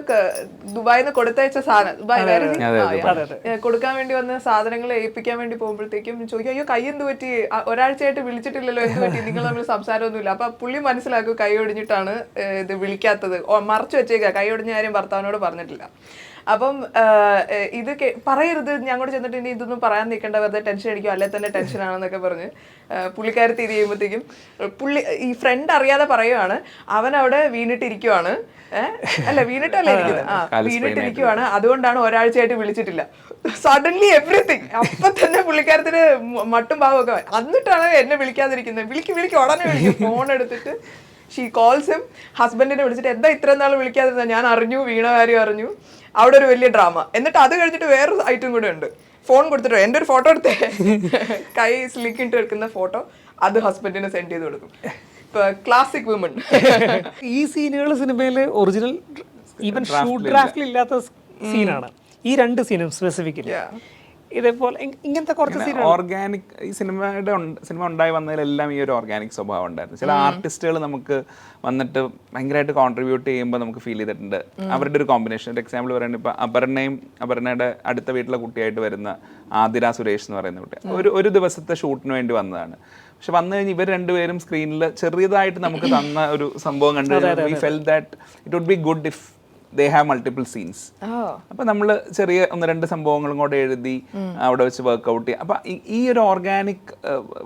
ദുബായിൽ നിന്ന് കൊടുത്തയച്ച സാധനം, ദുബായ് വേറെ കൊടുക്കാൻ വേണ്ടി വന്ന സാധനങ്ങൾ ഏൽപ്പിക്കാൻ വേണ്ടി പോകുമ്പോഴത്തേക്കും ചോദിക്കും, അയ്യോ കൈ എന്ത് പറ്റി, ഒരാഴ്ചയായിട്ട് വിളിച്ചിട്ടില്ലല്ലോ, എന്ത് പറ്റി, നിങ്ങൾ തമ്മിൽ സംസാരമൊന്നുമില്ല. അപ്പൊ പുള്ളി മനസ്സിലാക്കും കൈ ഒടിഞ്ഞിട്ടാണ് ഇത് വിളിക്കാത്തത്, മറച്ചു വെച്ചേക്ക, കൈ ഒടിഞ്ഞ കാര്യം ഭർത്താവിനോട് പറഞ്ഞിട്ടില്ല. അപ്പം ഇത് പറയരുത്, ഞങ്ങോട്ട് ചെന്നിട്ട് ഇനി ഇതൊന്നും പറയാൻ നിൽക്കേണ്ട, വെറുതെ ടെൻഷൻ അടിക്കും, അല്ലെ തന്നെ ടെൻഷൻ ആണെന്നൊക്കെ പറഞ്ഞ് പുള്ളിക്കാരി തിരി ചെയ്യുമ്പോഴത്തേക്കും ഈ ഫ്രണ്ട് അറിയാതെ പറയുവാണ്, അവൻ അവിടെ വീണിട്ടിരിക്കുവാണ്, അല്ല വീണിട്ടല്ലേ ഇരിക്കുന്നത്, വീണിട്ടിരിക്കുവാണ്, അതുകൊണ്ടാണ് ഒരാഴ്ചയായിട്ട് വിളിച്ചിട്ടില്ല. സഡൻലി എവറിത്തിങ് അപ്പൊ തന്നെ പുള്ളിക്കാരത്തിന് മട്ടും ഭാവമൊക്കെ, എന്നിട്ടാണ് എന്നെ വിളിക്കാതിരിക്കുന്നത്, വിളിക്കും ഉടനെ വിളിക്കും, ഫോൺ എടുത്തിട്ട് ഷീ കോൾസ് ഹിം. ഹസ്ബൻഡിനെ വിളിച്ചിട്ട് എന്താ ഇത്രയും നാൾ വിളിക്കാതിരുന്ന, ഞാൻ അറിഞ്ഞു, വീണ കാര്യം അറിഞ്ഞു. അവിടെ ഒരു വലിയ ഡ്രാമ. എന്നിട്ട് അത് കഴിഞ്ഞിട്ട് വേറൊരു ഐറ്റം കൂടെ ഉണ്ട്, ഫോൺ കൊടുത്തിട്ടോ എൻ്റെ ഒരു ഫോട്ടോ എടുത്തേ, കൈ സ്ലിക്കിട്ട് എടുക്കുന്ന ഫോട്ടോ, അത് ഹസ്ബൻഡിന് സെൻഡ് ചെയ്ത് കൊടുക്കും. ഇപ്പൊ ക്ലാസിക് വുമൺ. ഈ സീനുകൾ സിനിമയില് ഒറിജിനൽ ഈവൻ ഷൂട്ട് ഡ്രാഫ്റ്റിൽ ഇല്ലാത്ത സീനാണ് ഈ രണ്ട് സീനും സ്പെസിഫിക്കലി. ഇതേപോലെ ഇങ്ങനത്തെ കുറച്ച് സീൻ ഓർഗാനിക്, ഈ സിനിമ ഉണ്ടായി വന്നതിലെല്ലാം ഈ ഒരു ഓർഗാനിക് സ്വഭാവം ഉണ്ടായിരുന്നു. ചില ആർട്ടിസ്റ്റുകൾ നമുക്ക് വന്നിട്ട് ഭയങ്കരമായിട്ട് കോൺട്രിബ്യൂട്ട് ചെയ്യുമ്പോൾ നമുക്ക് ഫീൽ ചെയ്തിട്ടുണ്ട്. അവരുടെ ഒരു കോമ്പിനേഷൻ, ഒരു എക്സാമ്പിൾ പറയുന്നത് ഇപ്പോൾ അപർണയുടെ അടുത്ത വീട്ടിലെ കുട്ടിയായിട്ട് വരുന്ന ആതിര സുരേഷ് എന്ന് പറയുന്ന കുട്ടി ഒരു ദിവസത്തെ ഷൂട്ടിന് വേണ്ടി വന്നതാണ്. പക്ഷെ വന്നു കഴിഞ്ഞ് ഇവർ രണ്ടുപേരും സ്ക്രീനിൽ ചെറിയതായിട്ട് നമുക്ക് തന്ന ഒരു സംഭവം കണ്ടു. We felt that it would be good if they have multiple scenes. അപ്പൊ നമ്മൾ ചെറിയ ഒന്ന് രണ്ട് സംഭവങ്ങളും കൂടെ എഴുതി അവിടെ വെച്ച് വർക്ക്ഔട്ട് ചെയ്യാം. അപ്പൊ ഈ ഒരു ഓർഗാനിക്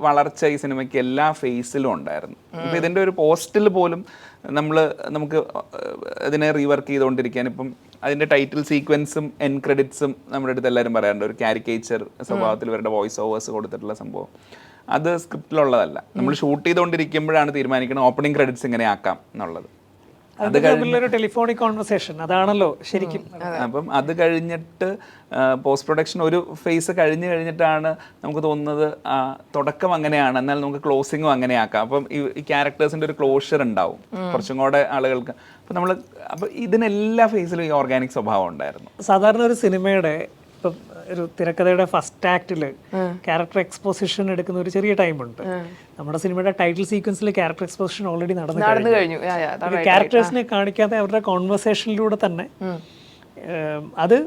വളർച്ച ഈ സിനിമയ്ക്ക് എല്ലാ ഫേസിലും ഉണ്ടായിരുന്നു. ഇപ്പൊ ഇതിന്റെ ഒരു പോസ്റ്റിൽ പോലും നമുക്ക് ഇതിനെ റീവർക്ക് ചെയ്തുകൊണ്ടിരിക്കാൻ, ഇപ്പം അതിന്റെ ടൈറ്റിൽ സീക്വൻസും എൻ ക്രെഡിറ്റ്സും നമ്മുടെ അടുത്ത് എല്ലാവരും പറയാറുണ്ട്, ഒരു കാരിക്കേച്ചർ സ്വഭാവത്തിൽ ഇവരുടെ വോയിസ് ഓവേഴ്സ് കൊടുത്തിട്ടുള്ള സംഭവം. അത് സ്ക്രിപ്റ്റിലുള്ളതല്ല, നമ്മൾ ഷൂട്ട് ചെയ്തുകൊണ്ടിരിക്കുമ്പോഴാണ് തീരുമാനിക്കുന്നത് ഓപ്പണിംഗ് ക്രെഡിറ്റ്സ് ഇങ്ങനെ ആക്കാം എന്നുള്ളത്. ടെലിഫോണിക് കോൺവെർസേഷൻ അതാണല്ലോ ശരിക്കും. അപ്പം അത് കഴിഞ്ഞിട്ട് പോസ്റ്റ് പ്രൊഡക്ഷൻ ഒരു ഫേസ് കഴിഞ്ഞിട്ടാണ് നമുക്ക് തോന്നുന്നത് തുടക്കം അങ്ങനെയാണ്, എന്നാൽ നമുക്ക് ക്ലോസിങ്ങും അങ്ങനെ ആക്കാം. അപ്പം ഈ ക്യാരക്ടേഴ്സിന്റെ ഒരു ക്ലോഷർ ഉണ്ടാവും കുറച്ചും കൂടെ ആളുകൾക്ക്. അപ്പം ഇതിനെല്ലാ ഫേസിലും ഈ ഓർഗാനിക് സ്വഭാവം ഉണ്ടായിരുന്നു. സാധാരണ ഒരു സിനിമയുടെ ഇപ്പം ഒരു തിരക്കഥയുടെ ഫസ്റ്റ് ആക്ടിൽ ക്യാരക്ടർ എക്സ്പോസിഷൻ എടുക്കുന്ന ഒരു ചെറിയ ടൈമുണ്ട്. നമ്മുടെ സിനിമയുടെ ടൈറ്റിൽ സീക്വൻസിൽ ക്യാരക്ടർ എക്സ്പോസിഷൻ ഓൾറെഡി നടന്നു കഴിഞ്ഞു. ക്യാരക്ടേഴ്സിനെ കാണിക്കാതെ അവരുടെ കോൺവെർസേഷനിലൂടെ തന്നെ അത്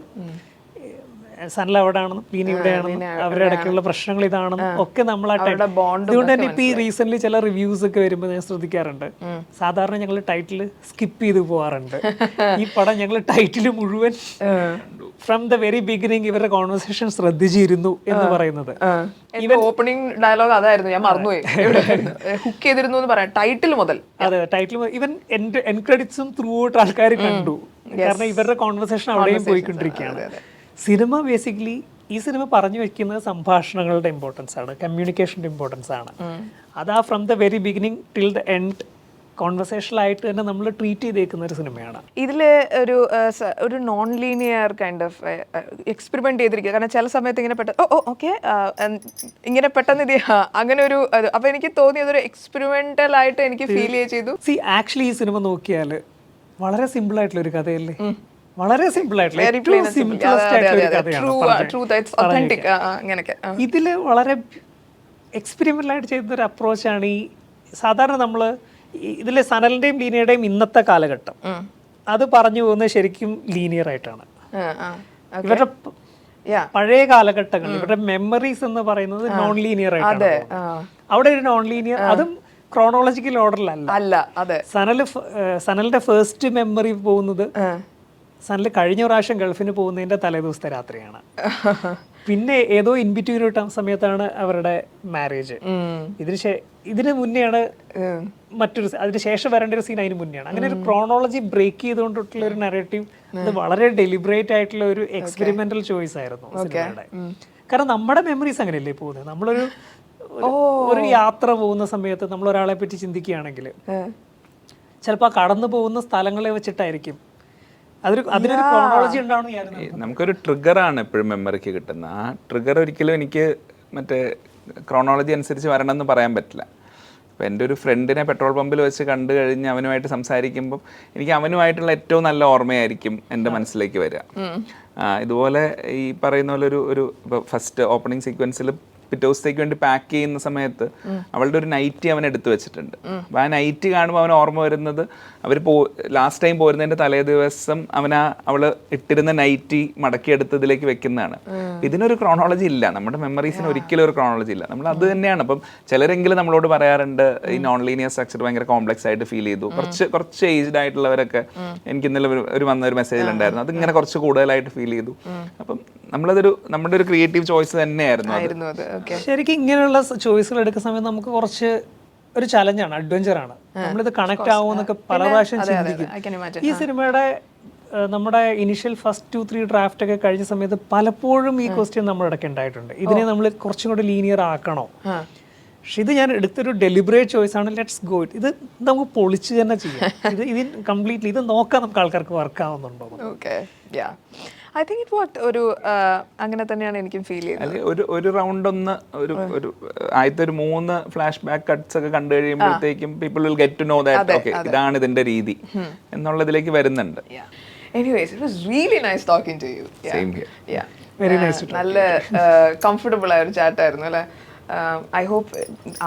സനൽ എവിടെയാണെന്നും ലീന ഇവിടെയാണെന്നും അവരുടെ ഇടയ്ക്കുള്ള പ്രശ്നങ്ങൾ ഇതാണെന്നും ഒക്കെ നമ്മൾ ആ ടൈം. അതുകൊണ്ട് തന്നെ ഇപ്പൊ ഈ റീസെന്റ് ചില റിവ്യൂസ് ഒക്കെ വരുമ്പോൾ ഞാൻ ശ്രദ്ധിക്കാറുണ്ട്, സാധാരണ ഞങ്ങൾ ടൈറ്റിൽ സ്കിപ്പ് ചെയ്ത് പോവാറുണ്ട്. ഈ പടം ഞങ്ങൾ ടൈറ്റിൽ മുഴുവൻ ഫ്രം ദ വെരി ബിഗിനിങ് ഇവരുടെ കോൺവെർസേഷൻ ശ്രദ്ധിച്ചിരുന്നു എന്ന് പറയുന്നത്. ഓപ്പണിംഗ് ഡയലോഗ് അതായിരുന്നു, ഞാൻ മറന്നുപോയി. ഹുക്ക് ചെയ്തിരുന്നു എന്ന് പറയാം, ടൈറ്റിൽ മുതൽ. അതെ, ടൈറ്റിൽ ഈവൻ എൻ ക്രെഡിറ്റ്സും ത്രൂ ഔട്ട് ആൾക്കാർ കണ്ടു. കാരണം ഇവരുടെ കോൺവെർസേഷൻ അവിടെയും പോയിക്കൊണ്ടിരിക്കുകയാണ്. സിനിമ ബേസിക്കലി ഈ സിനിമ പറഞ്ഞു വെക്കുന്നത് സംഭാഷണങ്ങളുടെ ഇമ്പോർട്ടൻസ് ആണ്, കമ്മ്യൂണിക്കേഷൻ്റെ ഇമ്പോർട്ടൻസ് ആണ്. അതാ from the very beginning till the end കോൺവെർസേഷനായിട്ട് തന്നെ നമ്മൾ ട്രീറ്റ് ചെയ്തേക്കുന്ന ഒരു സിനിമയാണ്. ഇതിൽ ഒരു non linear kind of experiment ചെയ്തിരിക്കുക. കാരണം ചില സമയത്ത് ഇങ്ങനെ പെട്ടെന്ന് ഓക്കെ ഇങ്ങനെ പെട്ടെന്ന് ഇത് അങ്ങനെ ഒരു അപ്പൊ എനിക്ക് തോന്നി അതൊരു എക്സ്പെരിമെന്റൽ ആയിട്ട് എനിക്ക് ഫീൽ ചെയ്തു. ആക്ച്വലി ഈ സിനിമ നോക്കിയാൽ വളരെ സിമ്പിൾ ആയിട്ടുള്ള ഒരു കഥയല്ലേ, വളരെ സിമ്പിൾ ആയിട്ടുള്ള ഏറ്റവും സിംപ്ലസ്റ്റ് ആയിട്ടുള്ള ഒരു കഥയാണ്. ഇതില് വളരെ എക്സ്പെരിമെന്റൽ ആയിട്ട് ചെയ്തൊരു അപ്രോച്ചാണ് ഈ സാധാരണ നമ്മൾ ഇതിലെ സനലിന്റെയും ലീനയുടെയും ഇന്നത്തെ കാലഘട്ടം അത് പറഞ്ഞു പോകുന്നത് ശരിക്കും ലീനിയർ ആയിട്ടാണ്. ഇവരുടെ പഴയ കാലഘട്ടങ്ങൾ ഇവരുടെ മെമ്മറീസ് എന്ന് പറയുന്നത് നോൺ ലീനിയർ ആയിട്ടാണ്. അവിടെ ഒരു നോൺ ലീനിയർ, അതും ക്രോണോളജിക്കൽ ഓർഡറിലല്ല. സനലിന്റെ ഫസ്റ്റ് മെമ്മറി പോകുന്നത് സനൽ കഴിഞ്ഞ പ്രാവശ്യം ഗൾഫിന് പോകുന്നതിന്റെ തലേദിവസത്തെ രാത്രിയാണ്. പിന്നെ ഏതോ ഇൻബിറ്റ്വീൻ ഒരു സമയത്താണ് അവരുടെ മാരേജ്. ഇതിന് മുന്നെയാണ് മറ്റൊരു, അതിന് ശേഷം വരേണ്ട ഒരു സീൻ അതിന് മുന്നെയാണ്. അങ്ങനെ ഒരു ക്രോണോളജി ബ്രേക്ക് ചെയ്തുകൊണ്ടിട്ടുള്ള ഒരു നറേറ്റീവ്, അത് വളരെ ഡെലിബറേറ്റ് ആയിട്ടുള്ള ഒരു എക്സ്പെരിമെന്റൽ ചോയ്സ് ആയിരുന്നു സിനിമയുടെ. കാരണം നമ്മുടെ മെമ്മറീസ് അങ്ങനെയല്ലേ പോകുന്നത്. നമ്മളൊരു യാത്ര പോകുന്ന സമയത്ത് നമ്മൾ ഒരാളെ പറ്റി ചിന്തിക്കുകയാണെങ്കിൽ ചിലപ്പോൾ കടന്നു പോകുന്ന സ്ഥലങ്ങളെ വെച്ചിട്ടായിരിക്കും അതിനൊരു ക്രോണോളജി ഉണ്ടാവണം. നമുക്കൊരു ട്രിഗറാണ് എപ്പോഴും മെമ്മറിക്ക് കിട്ടുന്നത്. ആ ട്രിഗർ ഒരിക്കലും എനിക്ക് മറ്റേ ക്രോണോളജി അനുസരിച്ച് വരണം എന്ന് പറയാൻ പറ്റില്ല. അപ്പോൾ എൻ്റെ ഒരു ഫ്രണ്ടിനെ പെട്രോൾ പമ്പിൽ വെച്ച് കണ്ടു കഴിഞ്ഞ് അവനുമായിട്ട് സംസാരിക്കുമ്പം എനിക്ക് അവനുമായിട്ടുള്ള ഏറ്റവും നല്ല ഓർമ്മയായിരിക്കും എൻ്റെ മനസ്സിലേക്ക് വരിക. ഇതുപോലെ ഈ പറയുന്ന പോലെ ഒരു ഇപ്പോൾ ഫസ്റ്റ് ഓപ്പണിംഗ് സീക്വൻസിൽ പിറ്റേ ദിവസത്തേക്ക് വേണ്ടി പാക്ക് ചെയ്യുന്ന സമയത്ത് അവളുടെ ഒരു നൈറ്റി അവൻ എടുത്തു വെച്ചിട്ടുണ്ട്. അപ്പോൾ ആ നൈറ്റി കാണുമ്പോൾ അവന് ഓർമ്മ വരുന്നത് അവർ ലാസ്റ്റ് ടൈം പോരുന്നതിൻ്റെ തലേ ദിവസം അവള് ഇട്ടിരുന്ന നൈറ്റി മടക്കിയെടുത്തതിലേക്ക് വെക്കുന്നതാണ്. ഇതിനൊരു ക്രോണോളജി ഇല്ല, നമ്മുടെ മെമ്മറീസിന് ഒരിക്കലും ഒരു ക്രോണോളജി ഇല്ല. നമ്മൾ അത് തന്നെയാണ്. അപ്പം ചിലരെങ്കിലും നമ്മളോട് പറയാറുണ്ട് ഈ നോൺ ലീനിയർ സ്ട്രക്ചർ ഭയങ്കര കോംപ്ലക്സ് ആയിട്ട് ഫീൽ ചെയ്തു. കുറച്ച് ഏജ്ഡ് ആയിട്ടുള്ളവരൊക്കെ എനിക്ക് ഇന്നലെ വന്ന ഒരു മെസ്സേജിലുണ്ടായിരുന്നു, അതിങ്ങനെ കുറച്ച് കൂടുതലായിട്ട് ഫീൽ ചെയ്തു. അപ്പം നമ്മുടെ ഒരു ക്രിയേറ്റീവ് ചോയ്സ് തന്നെയായിരുന്നു അത്. ശരിക്കും ഇങ്ങനെയുള്ള ചോയ്സുകൾ എടുക്കുന്ന സമയത്ത് നമുക്ക് കുറച്ച് ഒരു ചലഞ്ചാണ്, അഡ്വഞ്ചറാണ്. നമ്മളിത് കണക്ട് ആവുമെന്നൊക്കെ പല പ്രാവശ്യം ചിന്തിക്കും. ഈ സിനിമയുടെ നമ്മുടെ ഇനിഷ്യൽ ഫസ്റ്റ് 2-3 ഡ്രാഫ്റ്റ് ഒക്കെ കഴിഞ്ഞ സമയത്ത് പലപ്പോഴും ഈ ക്വസ്റ്റ്യൻ നമ്മുടെ ഇടയ്ക്ക് ഉണ്ടായിട്ടുണ്ട്, ഇതിനെ നമ്മൾ കുറച്ചും കൂടി ലീനിയർ ആക്കണോ. പക്ഷെ ഇത് ഞാൻ എടുത്തൊരു ഡെലിബറേറ്റ് ചോയ്സ് ആണ്, ലെറ്റ്സ് ഗോ ഇറ്റ്. ഇത് നമുക്ക് പൊളിച്ച് തന്നെ ചെയ്യാം. ഇത് കംപ്ലീറ്റ്ലി ഇത് നോക്കാൻ നമുക്ക് ആൾക്കാർക്ക് വർക്ക് ആവുന്നുണ്ടോ. I think it worked. ഒരു അങ്ങനെ തന്നെയാണ് എനിക്കും ഫീൽ ചെയ്യുന്നത്. ഒരു റൗണ്ട് ഒരു ആദ്യത്തെ ഒരു 3 ഫ്ലാഷ് ബാക്ക് കട്ട്സ് ഒക്കെ കണ്ടു കഴിയുമ്പോഴത്തേക്കും people will get to know that okay ഇതാണ് ഇതിന്റെ രീതി എന്നുള്ളതിലേക്ക് വരുന്നുണ്ട്. Anyways, it was really nice talking to you. Same here. Yeah. Very nice to talk. നല്ല കംഫർട്ടബിൾ ആയ ഒരു ചാറ്റ് ആയിരുന്നു അല്ലേ. ഐ ഹോപ്പ്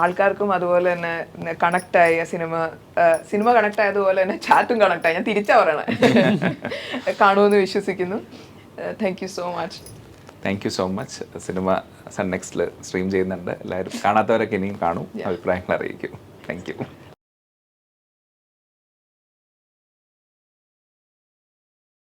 ആൾക്കാർക്കും അതുപോലെ തന്നെ കണക്റ്റായി സിനിമ കണക്ട് ആയതുപോലെ തന്നെ ചാറ്റും കണക്റ്റായി. ഞാൻ തിരിച്ചാ പറയണേ കാണുമെന്ന് വിശ്വസിക്കുന്നു. Thank you so much. Thank you so much. Cinema Sun നെക്സ്റ്റിൽ സ്ട്രീം ചെയ്യുന്നുണ്ട്. എല്ലാവരും കാണാത്തവരൊക്കെ ഇനിയും കാണും, അഭിപ്രായങ്ങൾ അറിയിക്കും. Thank U.